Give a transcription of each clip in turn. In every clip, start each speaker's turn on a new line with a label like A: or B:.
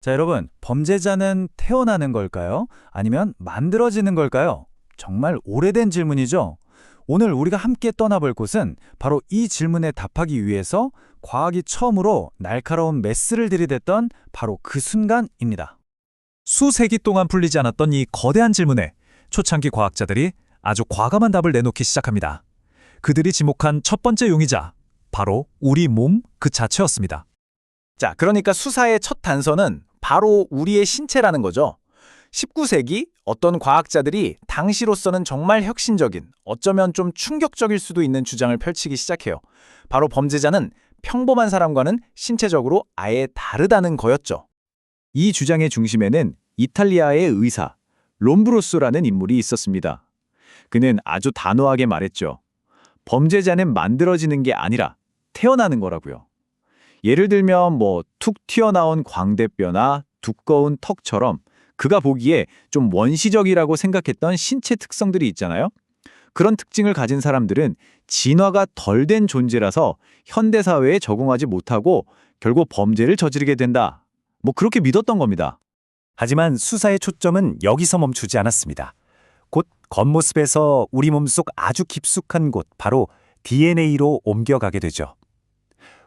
A: 자, 여러분, 범죄자는 태어나는 걸까요? 아니면 만들어지는 걸까요? 정말 오래된 질문이죠? 오늘 우리가 함께 떠나볼 곳은 바로 이 질문에 답하기 위해서 과학이 처음으로 날카로운 메스를 들이댔던 바로 그 순간입니다. 수세기 동안 풀리지 않았던 이 거대한 질문에 초창기 과학자들이 아주 과감한 답을 내놓기 시작합니다. 그들이 지목한 첫 번째 용의자, 바로 우리 몸 그 자체였습니다. 자, 그러니까 수사의 첫 단서는 바로 우리의 신체라는 거죠. 19세기 어떤 과학자들이 당시로서는 정말 혁신적인, 어쩌면 좀 충격적일 수도 있는 주장을 펼치기 시작해요. 바로 범죄자는 평범한 사람과는 신체적으로 아예 다르다는 거였죠. 이 주장의 중심에는 이탈리아의 의사, 롬브로소라는 인물이 있었습니다. 그는 아주 단호하게 말했죠. 범죄자는 만들어지는 게 아니라 태어나는 거라고요. 예를 들면 툭 튀어나온 광대뼈나 두꺼운 턱처럼 그가 보기에 좀 원시적이라고 생각했던 신체 특성들이 있잖아요. 그런 특징을 가진 사람들은 진화가 덜 된 존재라서 현대사회에 적응하지 못하고 결국 범죄를 저지르게 된다. 그렇게 믿었던 겁니다. 하지만 수사의 초점은 여기서 멈추지 않았습니다. 곧 겉모습에서 우리 몸속 아주 깊숙한 곳, 바로 DNA로 옮겨가게 되죠.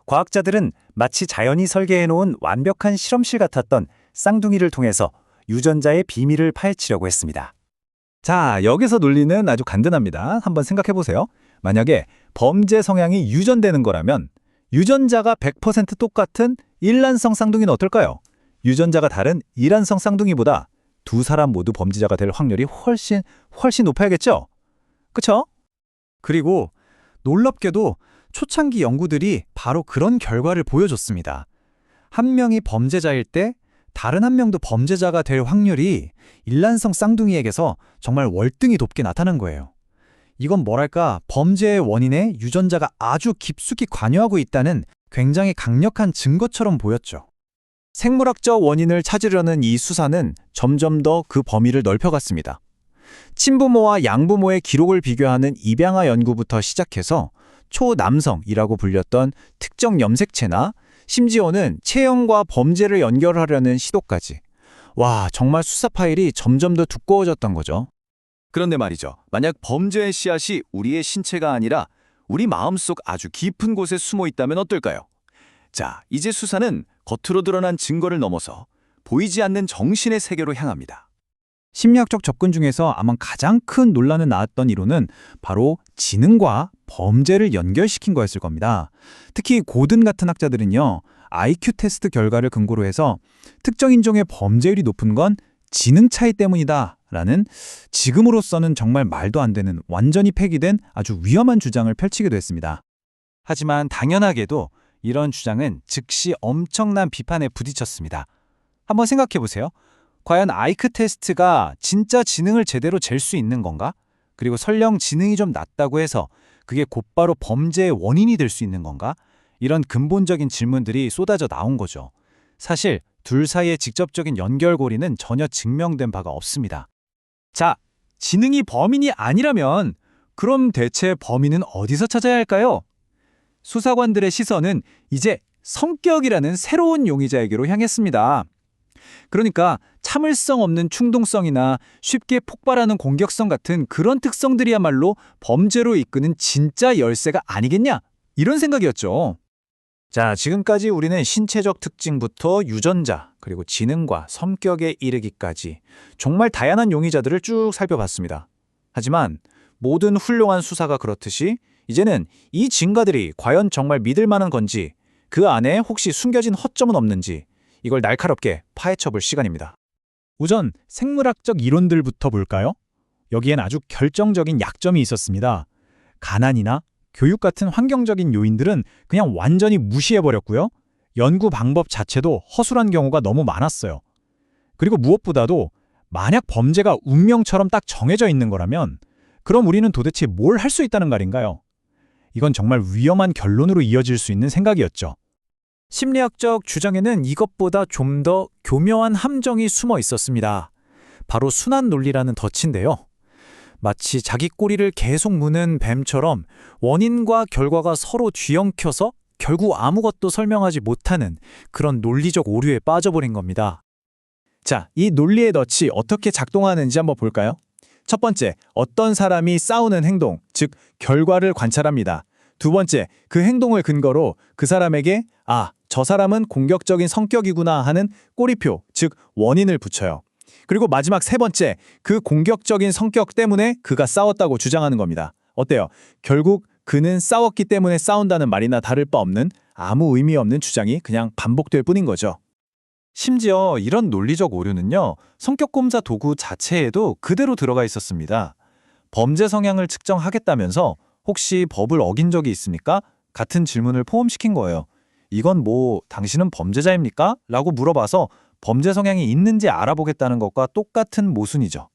A: 과학자들은 마치 자연이 설계해놓은 완벽한 실험실 같았던 쌍둥이를 통해서 유전자의 비밀을 파헤치려고 했습니다. 자, 여기서 논리는 아주 간단합니다. 한번 생각해보세요. 만약에 범죄 성향이 유전되는 거라면 유전자가 100% 똑같은 일란성 쌍둥이는 어떨까요? 유전자가 다른 이란성 쌍둥이보다 두 사람 모두 범죄자가 될 확률이 훨씬 높아야겠죠? 그쵸? 그리고 놀랍게도 초창기 연구들이 바로 그런 결과를 보여줬습니다. 한 명이 범죄자일 때 다른 한 명도 범죄자가 될 확률이 일란성 쌍둥이에게서 정말 월등히 높게 나타난 거예요. 이건 뭐랄까, 범죄의 원인에 유전자가 아주 깊숙이 관여하고 있다는 굉장히 강력한 증거처럼 보였죠. 생물학적 원인을 찾으려는 이 수사는 점점 더 그 범위를 넓혀갔습니다. 친부모와 양부모의 기록을 비교하는 입양아 연구부터 시작해서 초남성이라고 불렸던 특정 염색체나 심지어는 체형과 범죄를 연결하려는 시도까지. 와, 정말 수사 파일이 점점 더 두꺼워졌던 거죠.
B: 그런데 말이죠. 만약 범죄의 씨앗이 우리의 신체가 아니라 우리 마음속 아주 깊은 곳에 숨어 있다면 어떨까요? 자, 이제 수사는 겉으로 드러난 증거를 넘어서 보이지 않는 정신의 세계로 향합니다.
A: 심리학적 접근 중에서 아마 가장 큰 논란을 낳았던 이론은 바로 지능과 범죄를 연결시킨 거였을 겁니다. 특히 고든 같은 학자들은요, IQ 테스트 결과를 근거로 해서 특정 인종의 범죄율이 높은 건 지능 차이 때문이다 라는, 지금으로서는 정말 말도 안 되는, 완전히 폐기된 아주 위험한 주장을 펼치기도 했습니다. 하지만 당연하게도 이런 주장은 즉시 엄청난 비판에 부딪혔습니다. 한번 생각해 보세요. 과연 IQ 테스트가 진짜 지능을 제대로 잴 수 있는 건가? 그리고 설령 지능이 좀 낮다고 해서 그게 곧바로 범죄의 원인이 될 수 있는 건가? 이런 근본적인 질문들이 쏟아져 나온 거죠. 사실 둘 사이의 직접적인 연결고리는 전혀 증명된 바가 없습니다. 자, 지능이 범인이 아니라면 그럼 대체 범인은 어디서 찾아야 할까요? 수사관들의 시선은 이제 성격이라는 새로운 용의자에게로 향했습니다. 그러니까 참을성 없는 충동성이나 쉽게 폭발하는 공격성 같은 그런 특성들이야말로 범죄로 이끄는 진짜 열쇠가 아니겠냐? 이런 생각이었죠. 자, 지금까지 우리는 신체적 특징부터 유전자, 그리고 지능과 성격에 이르기까지 정말 다양한 용의자들을 쭉 살펴봤습니다. 하지만 모든 훌륭한 수사가 그렇듯이 이제는 이 증거들이 과연 정말 믿을 만한 건지, 그 안에 혹시 숨겨진 허점은 없는지, 이걸 날카롭게 파헤쳐볼 시간입니다. 우선 생물학적 이론들부터 볼까요? 여기엔 아주 결정적인 약점이 있었습니다. 가난이나 교육 같은 환경적인 요인들은 그냥 완전히 무시해버렸고요. 연구 방법 자체도 허술한 경우가 너무 많았어요. 그리고 무엇보다도 만약 범죄가 운명처럼 딱 정해져 있는 거라면 그럼 우리는 도대체 뭘 할 수 있다는 말인가요? 이건 정말 위험한 결론으로 이어질 수 있는 생각이었죠. 심리학적 주장에는 이것보다 좀 더 교묘한 함정이 숨어 있었습니다. 바로 순환 논리라는 덫인데요. 마치 자기 꼬리를 계속 무는 뱀처럼 원인과 결과가 서로 뒤엉켜서 결국 아무것도 설명하지 못하는 그런 논리적 오류에 빠져버린 겁니다.
C: 자, 이 논리의 덫이 어떻게 작동하는지 한번 볼까요? 첫 번째, 어떤 사람이 싸우는 행동, 즉 결과를 관찰합니다. 두 번째, 그 행동을 근거로 그 사람에게 저 사람은 공격적인 성격이구나 하는 꼬리표, 즉 원인을 붙여요. 그리고 마지막 세 번째, 그 공격적인 성격 때문에 그가 싸웠다고 주장하는 겁니다. 어때요? 결국 그는 싸웠기 때문에 싸운다는 말이나 다를 바 없는 아무 의미 없는 주장이 그냥 반복될 뿐인 거죠.
A: 심지어 이런 논리적 오류는요, 성격검사 도구 자체에도 그대로 들어가 있었습니다. 범죄 성향을 측정하겠다면서 혹시 법을 어긴 적이 있습니까? 같은 질문을 포함시킨 거예요. 이건 당신은 범죄자입니까? 라고 물어봐서 범죄 성향이 있는지 알아보겠다는 것과 똑같은 모순이죠.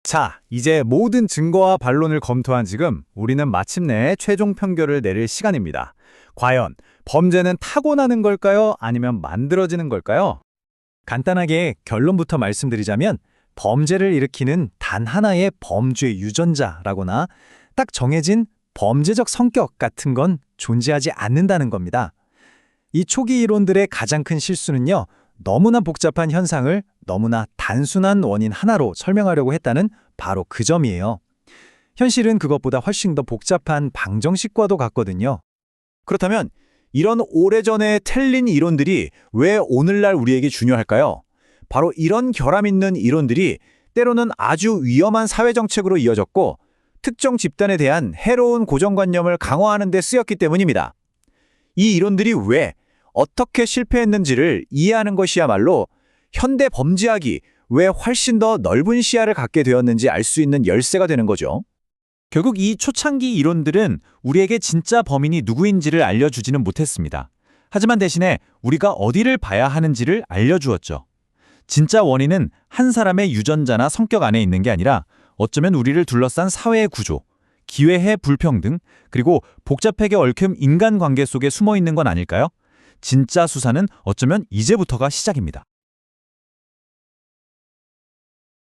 C: 자, 이제 모든 증거와 반론을 검토한 지금 우리는 마침내 최종 판결을 내릴 시간입니다. 과연 범죄는 타고나는 걸까요? 아니면 만들어지는 걸까요? 간단하게 결론부터 말씀드리자면 범죄를 일으키는 단 하나의 범죄 유전자라거나 딱 정해진 범죄적 성격 같은 건 존재하지 않는다는 겁니다. 이 초기 이론들의 가장 큰 실수는요, 너무나 복잡한 현상을 너무나 단순한 원인 하나로 설명하려고 했다는 바로 그 점이에요. 현실은 그것보다 훨씬 더 복잡한 방정식과도 같거든요.
B: 그렇다면 이런 오래전에 틀린 이론들이 왜 오늘날 우리에게 중요할까요? 바로 이런 결함 있는 이론들이 때로는 아주 위험한 사회정책으로 이어졌고 특정 집단에 대한 해로운 고정관념을 강화하는 데 쓰였기 때문입니다. 이 이론들이 왜, 어떻게 실패했는지를 이해하는 것이야말로 현대 범죄학이 왜 훨씬 더 넓은 시야를 갖게 되었는지 알 수 있는 열쇠가 되는 거죠.
A: 결국 이 초창기 이론들은 우리에게 진짜 범인이 누구인지를 알려주지는 못했습니다. 하지만 대신에 우리가 어디를 봐야 하는지를 알려주었죠. 진짜 원인은 한 사람의 유전자나 성격 안에 있는 게 아니라 어쩌면 우리를 둘러싼 사회의 구조, 기회의 불평등, 그리고 복잡하게 얽힌 인간관계 속에 숨어 있는 건 아닐까요? 진짜 수사는 어쩌면 이제부터가 시작입니다.